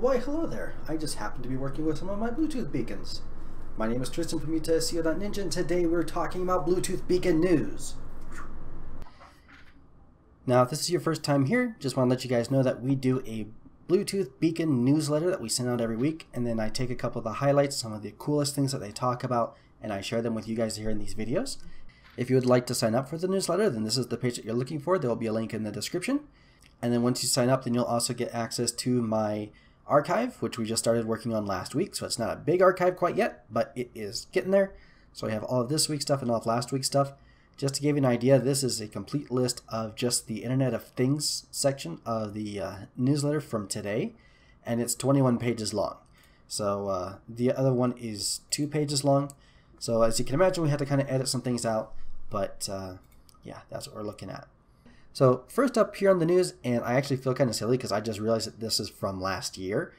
Why hello there, I just happen to be working with some of my Bluetooth beacons. My name is Triston from Ninja, and today we're talking about Bluetooth beacon news. Now if this is your first time here, just want to let you guys know that we do a Bluetooth beacon newsletter that we send out every week, and then I take a couple of the highlights, some of the coolest things that they talk about, and I share them with you guys here in these videos. If you would like to sign up for the newsletter, then this is the page that you're looking for. There will be a link in the description. And then once you sign up, then you'll also get access to my archive, which we just started working on last week. So it's not a big archive quite yet, but it is getting there. So I have all of this week's stuff and all of last week's stuff. Just to give you an idea, this is a complete list of just the Internet of Things section of the newsletter from today, and it's 21 pages long. So the other one is 2 pages long. So as you can imagine, we had to kind of edit some things out, but yeah, that's what we're looking at. So first up here on the news, and I actually feel kind of silly because I just realized that this is from last year,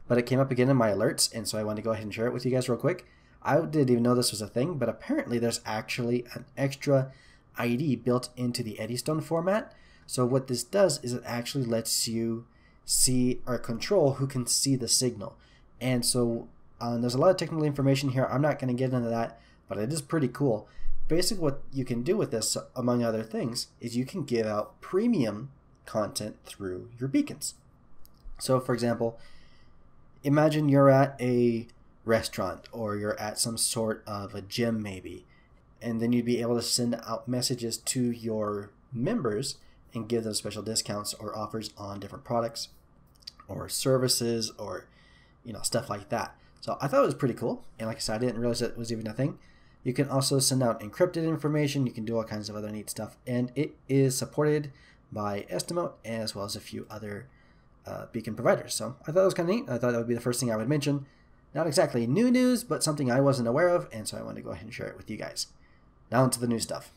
but it came up again in my alerts, and so I wanted to go ahead and share it with you guys real quick. I didn't even know this was a thing, but apparently there's actually an extra ID built into the Eddystone format. So what this does is it actually lets you see or control who can see the signal. And so there's a lot of technical information here. I'm not going to get into that, but it is pretty cool. Basically what you can do with this, among other things, is you can give out premium content through your beacons. So for example, imagine you're at a restaurant or you're at some sort of a gym maybe, and then you'd be able to send out messages to your members and give them special discounts or offers on different products or services or stuff like that. So I thought it was pretty cool, and like I said, I didn't realize that it was even a thing. You can also send out encrypted information. You can do all kinds of other neat stuff, and it is supported by Estimote as well as a few other beacon providers. So I thought it was kind of neat. I thought that would be the first thing I would mention. Not exactly new news, but something I wasn't aware of, and so I wanted to go ahead and share it with you guys. Now into the new stuff.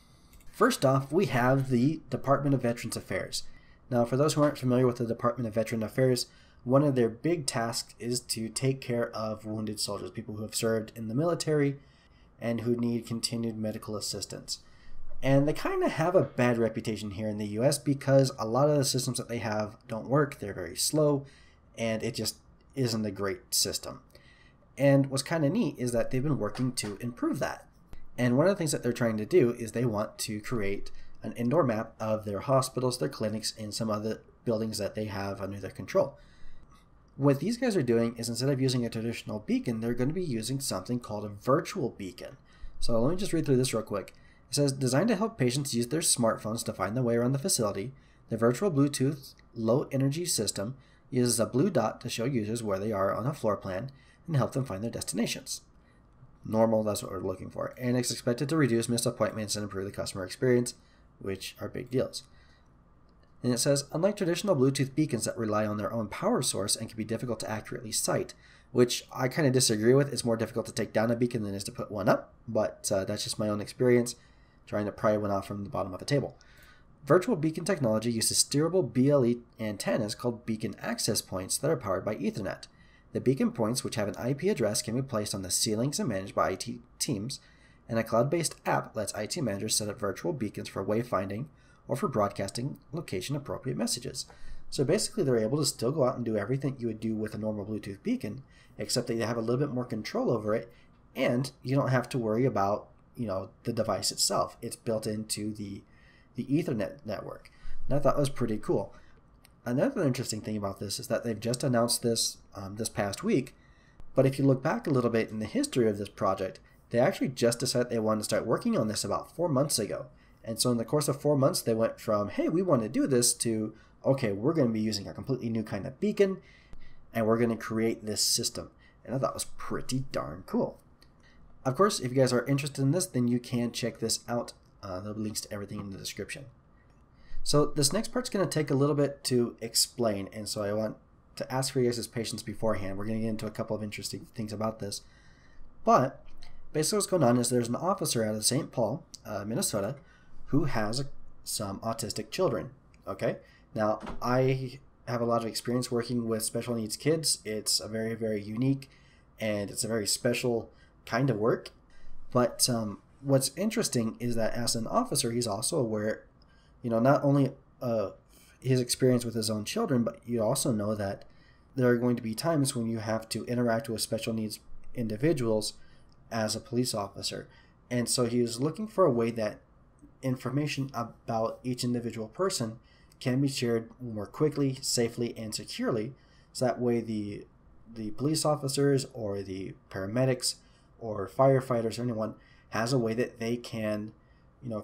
First off, we have the Department of Veterans Affairs. Now for those who aren't familiar with the Department of Veterans Affairs, one of their big tasks is to take care of wounded soldiers, people who have served in the military and who need continued medical assistance. And they kind of have a bad reputation here in the US because a lot of the systems that they have don't work, they're very slow, and it just isn't a great system. And what's kind of neat is that they've been working to improve that. And one of the things that they're trying to do is they want to create an indoor map of their hospitals, their clinics, and some other buildings that they have under their control. What these guys are doing is instead of using a traditional beacon, they're going to be using something called a virtual beacon. So let me just read through this real quick. It says, designed to help patients use their smartphones to find their way around the facility, the virtual Bluetooth low energy system uses a blue dot to show users where they are on a floor plan and help them find their destinations. Normal, that's what we're looking for. And it's expected to reduce missed appointments and improve the customer experience, which are big deals. And it says, unlike traditional Bluetooth beacons that rely on their own power source and can be difficult to accurately sight, which I kind of disagree with. It's more difficult to take down a beacon than it is to put one up, but that's just my own experience trying to pry one off from the bottom of a table. Virtual beacon technology uses steerable BLE antennas called beacon access points that are powered by Ethernet. The beacon points, which have an IP address, can be placed on the ceilings and managed by IT teams, and a cloud-based app lets IT managers set up virtual beacons for wayfinding or for broadcasting location-appropriate messages. So basically they're able to still go out and do everything you would do with a normal Bluetooth beacon, except that you have a little bit more control over it, and you don't have to worry about the device itself. It's built into the Ethernet network. And I thought that was pretty cool. Another interesting thing about this is that they've just announced this this past week, but if you look back a little bit in the history of this project, they actually just decided they wanted to start working on this about 4 months ago. And so in the course of 4 months, they went from, hey, we want to do this, to, okay, we're going to be using a completely new kind of beacon, and we're going to create this system. And I thought it was pretty darn cool. Of course, if you guys are interested in this, then you can check this out. There'll be links to everything in the description. So this next part's going to take a little bit to explain, and so I want to ask for you guys' patience beforehand. We're going to get into a couple of interesting things about this. But basically what's going on is there's an officer out of St. Paul, Minnesota, who has some autistic children. Okay, now I have a lot of experience working with special needs kids. It's a very, very unique and it's a very special kind of work. But what's interesting is that as an officer, he's also aware, not only his experience with his own children, but you also know that there are going to be times when you have to interact with special needs individuals as a police officer. And so he was looking for a way that information about each individual person can be shared more quickly, safely, and securely. So that way the police officers or the paramedics or firefighters or anyone has a way that they can,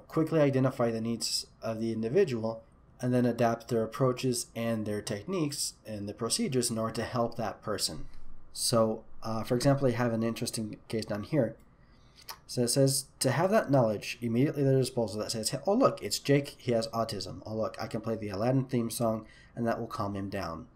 quickly identify the needs of the individual and then adapt their approaches and their techniques and the procedures in order to help that person. So, for example, I have an interesting case down here. So it says, to have that knowledge immediately at their disposal that says, oh look, it's Jake, he has autism. Oh look, I can play the Aladdin theme song and that will calm him down.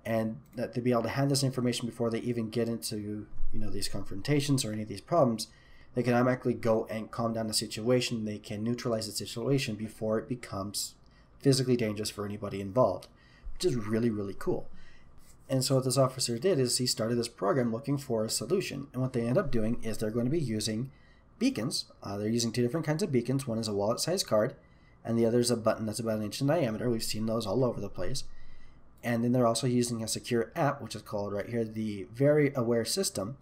And that to be able to have this information before they even get into, these confrontations or any of these problems, they can automatically go and calm down the situation. They can neutralize the situation before it becomes physically dangerous for anybody involved, which is really, really cool. And so what this officer did is he started this program looking for a solution. And what they end up doing is they're going to be using beacons. They're using two different kinds of beacons. One is a wallet-sized card, and the other is a button that's about an inch in diameter. We've seen those all over the place. And then they're also using a secure app, which is called right here the Very Aware System,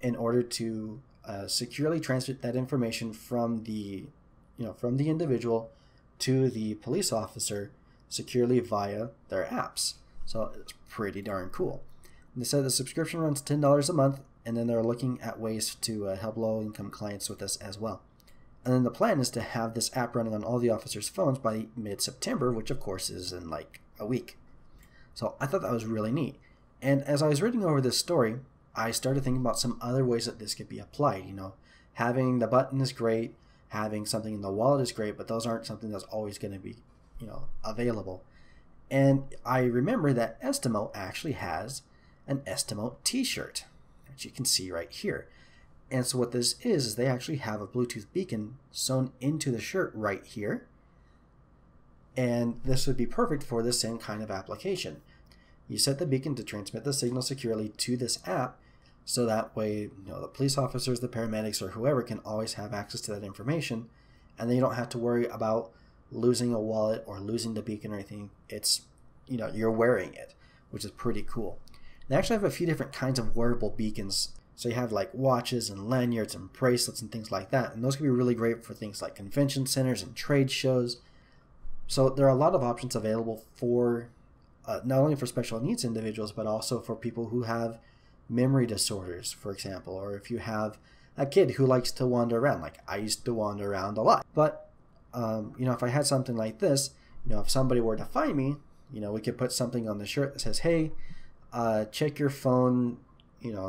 in order to securely transmit that information from the individual to the police officer securely via their apps. So it's pretty darn cool. And they said the subscription runs $10 a month, and then they're looking at ways to help low-income clients with this as well. And then the plan is to have this app running on all the officers' phones by mid-September, which of course is in like a week. So I thought that was really neat. And as I was reading over this story, I started thinking about some other ways that this could be applied. Having the button is great, having something in the wallet is great, but those aren't something that's always going to be, available. And I remember that Estimote actually has an Estimote T-shirt, which you can see right here. And so what this is they actually have a Bluetooth beacon sewn into the shirt right here. And this would be perfect for the same kind of application. You set the beacon to transmit the signal securely to this app, so that way, the police officers, the paramedics, or whoever can always have access to that information, and then you don't have to worry about losing a wallet or losing the beacon or anything. It's, you're wearing it, which is pretty cool. They actually have a few different kinds of wearable beacons. So you have like watches and lanyards and bracelets and things like that, and those can be really great for things like convention centers and trade shows. So there are a lot of options available for not only for special needs individuals, but also for people who have memory disorders, for example, or if you have a kid who likes to wander around, like I used to wander around a lot. But, if I had something like this, if somebody were to find me, we could put something on the shirt that says, hey, check your phone,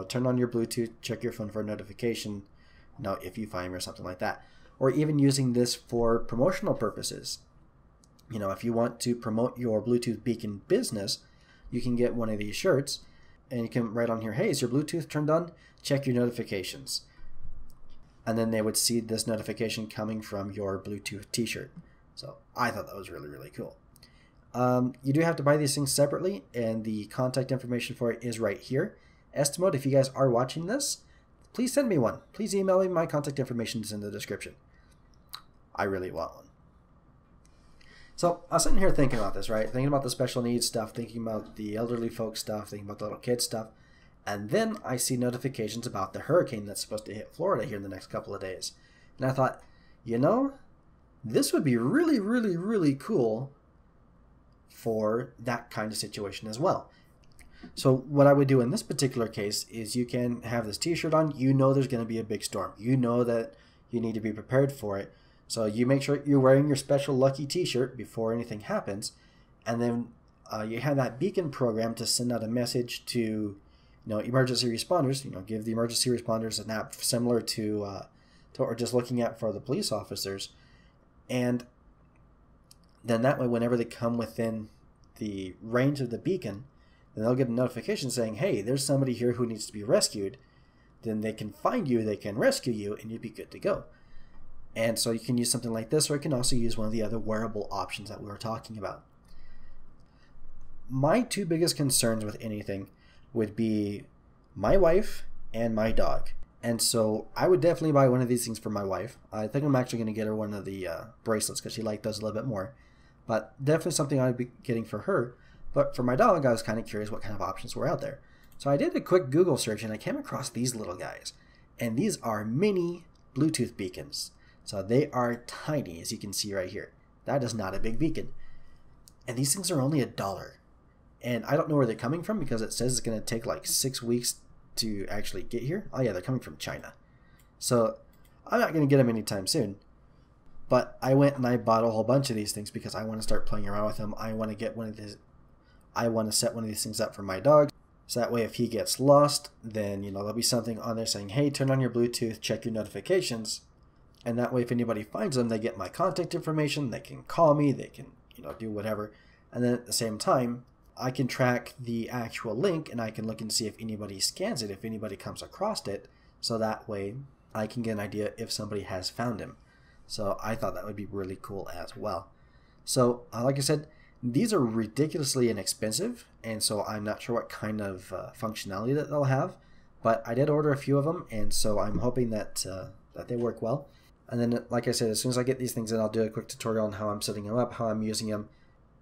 turn on your Bluetooth, check your phone for a notification, if you find me or something like that. Or even using this for promotional purposes. If you want to promote your Bluetooth beacon business, you can get one of these shirts and you can write on here, hey, is your Bluetooth turned on? Check your notifications. And then they would see this notification coming from your Bluetooth T-shirt. So I thought that was really, really cool. You do have to buy these things separately, and the contact information for it is right here. Estimote, if you guys are watching this, please send me one. Please email me. My contact information is in the description. I really want one. So I was sitting here thinking about this, right? Thinking about the special needs stuff, thinking about the elderly folks stuff, thinking about the little kids stuff. And then I see notifications about the hurricane that's supposed to hit Florida here in the next couple of days. And I thought, this would be really, really, really cool for that kind of situation as well. So what I would do in this particular case is you can have this T-shirt on. There's going to be a big storm. That you need to be prepared for it. So you make sure you're wearing your special lucky T-shirt before anything happens, and then you have that beacon program to send out a message to, emergency responders. Give the emergency responders an app similar to or just looking at for the police officers, and then that way, whenever they come within the range of the beacon, then they'll get a notification saying, "Hey, there's somebody here who needs to be rescued." Then they can find you, they can rescue you, and you'd be good to go. And so you can use something like this, or you can also use one of the other wearable options that we were talking about. My two biggest concerns with anything would be my wife and my dog. And so I would definitely buy one of these things for my wife. I think I'm actually going to get her one of the bracelets because she liked those a little bit more. But definitely something I would be getting for her. But for my dog, I was kind of curious what kind of options were out there. So I did a quick Google search and I came across these little guys. And these are mini Bluetooth beacons. So they are tiny, as you can see right here. That is not a big beacon. And these things are only $1. And I don't know where they're coming from because it says it's going to take like 6 weeks to actually get here. Oh yeah, they're coming from China. So I'm not going to get them anytime soon. But I went and I bought a whole bunch of these things because I want to start playing around with them. I want to get one of these. I want to set one of these things up for my dog. So that way if he gets lost, then there'll be something on there saying, hey, turn on your Bluetooth, check your notifications. And that way if anybody finds them, they get my contact information, they can call me, they can do whatever. And then at the same time, I can track the actual link and I can look and see if anybody scans it, if anybody comes across it. So that way I can get an idea if somebody has found him. So I thought that would be really cool as well. So like I said, these are ridiculously inexpensive, and so I'm not sure what kind of functionality that they'll have, but I did order a few of them, and so I'm hoping that that they work well. And then, like I said, as soon as I get these things in, I'll do a quick tutorial on how I'm setting them up, how I'm using them.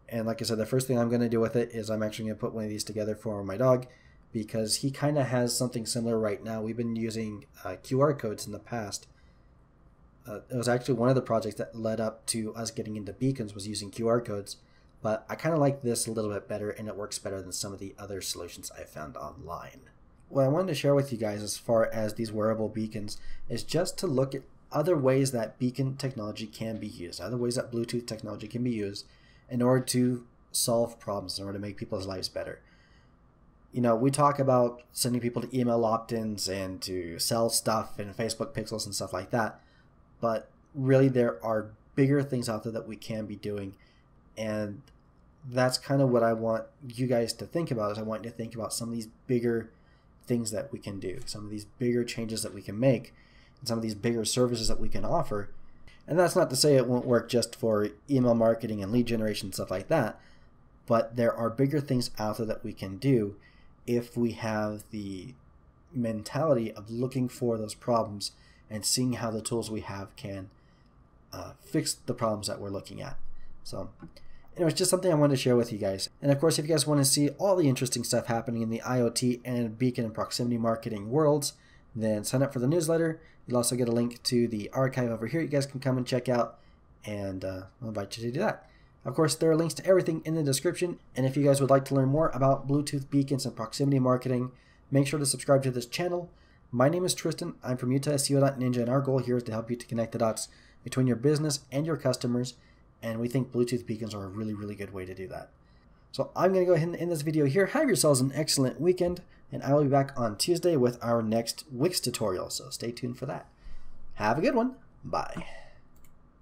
And like I said, the first thing I'm going to do with it is I'm actually going to put one of these together for my dog, because he kind of has something similar right now. We've been using QR codes in the past. It was actually one of the projects that led up to us getting into beacons was using QR codes. But I kind of like this a little bit better, and it works better than some of the other solutions I found online. What I wanted to share with you guys as far as these wearable beacons is just to look at other ways that beacon technology can be used, other ways that Bluetooth technology can be used in order to solve problems, in order to make people's lives better. We talk about sending people to email opt-ins and to sell stuff in Facebook pixels and stuff like that, but really there are bigger things out there that we can be doing, and that's kind of what I want you guys to think about. Is I want you to think about some of these bigger things that we can do, some of these bigger changes that we can make, and some of these bigger services that we can offer. And that's not to say it won't work just for email marketing and lead generation, stuff like that, but there are bigger things out there that we can do if we have the mentality of looking for those problems and seeing how the tools we have can fix the problems that we're looking at. So anyway, it's just something I wanted to share with you guys. And of course, if you guys want to see all the interesting stuff happening in the IoT and beacon and proximity marketing worlds, then sign up for the newsletter. You'll also get a link to the archive over here you guys can come and check out, and I'll invite you to do that. Of course, there are links to everything in the description, and if you guys would like to learn more about Bluetooth beacons and proximity marketing, make sure to subscribe to this channel. My name is Triston. I'm from UtahSEO.Ninja, and our goal here is to help you to connect the dots between your business and your customers. And we think Bluetooth beacons are a really, really good way to do that. So I'm going to go ahead and end this video here. Have yourselves an excellent weekend, and I will be back on Tuesday with our next Wix tutorial. So stay tuned for that. Have a good one. Bye.